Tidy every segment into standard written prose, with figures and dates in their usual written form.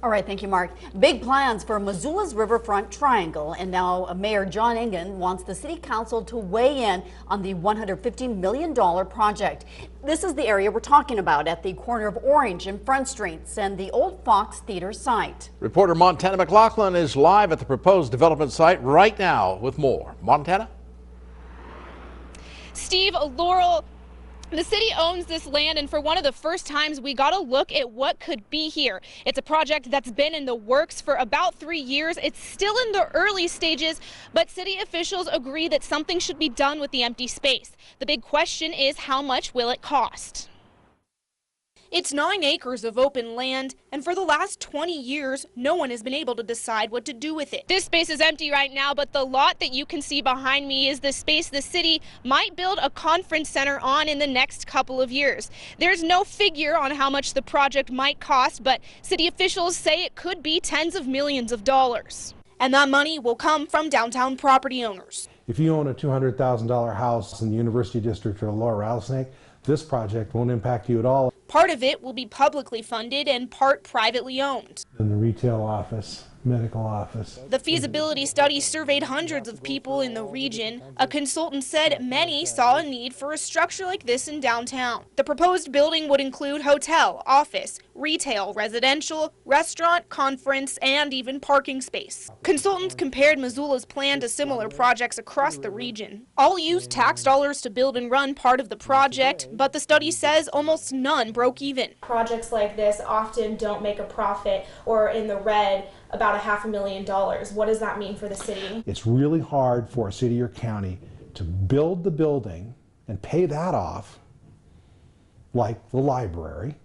All right, thank you, Mark. Big plans for Missoula's Riverfront Triangle, and now Mayor John Engen wants the City Council to weigh in on the $150 million project. This is the area we're talking about at the corner of Orange and Front Streets and the old Fox Theater site. Reporter Montana McLaughlin is live at the proposed development site right now with more. Montana? Steve, Laurel, the city owns this land, and for one of the first times, we got a look at what could be here. It's a project that's been in the works for about 3 years. It's still in the early stages, but city officials agree that something should be done with the empty space. The big question is, how much will it cost? It's 9 acres of open land, and for the last 20 years, no one has been able to decide what to do with it. This space is empty right now, but the lot that you can see behind me is the space the city might build a conference center on in the next couple of years. There's no figure on how much the project might cost, but city officials say it could be tens of millions of dollars. And that money will come from downtown property owners. If you own a $200,000 house in the University District or Lower Rattlesnake, this project won't impact you at all. Part of it will be publicly funded and part privately owned. In the retail office, medical office. The feasibility study surveyed hundreds of people in the region. A consultant said many saw a need for a structure like this in downtown. The proposed building would include hotel, office, retail, residential, restaurant, conference, and even parking space. Consultants compared Missoula's plan to similar projects across the region. All used tax dollars to build and run part of the project, but the study says almost none broke even. Projects like this often don't make a profit or in the red about $500,000. What does that mean for the city? It's really hard for a city or county to build the building and pay that off, like the library,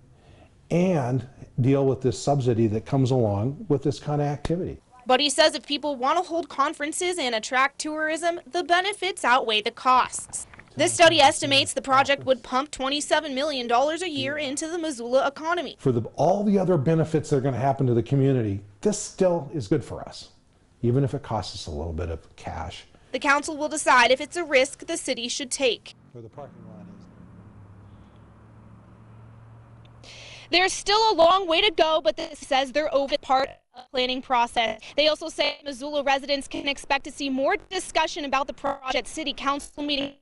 and deal with this subsidy that comes along with this kind of activity. But he says if people want to hold conferences and attract tourism, the benefits outweigh the costs. This study estimates the project would pump $27 million a year into the Missoula economy. For all the other benefits that are going to happen to the community, this still is good for us, even if it costs us a little bit of cash. The council will decide if it's a risk the city should take. For the parking lot is. There's still a long way to go, but this says they're over part of the planning process. They also say Missoula residents can expect to see more discussion about the project at city council meeting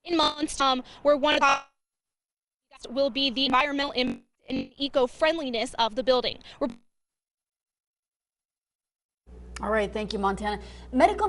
in months to come, where one of the will be the environmental and eco-friendliness of the building. All right, thank you, Montana. Medical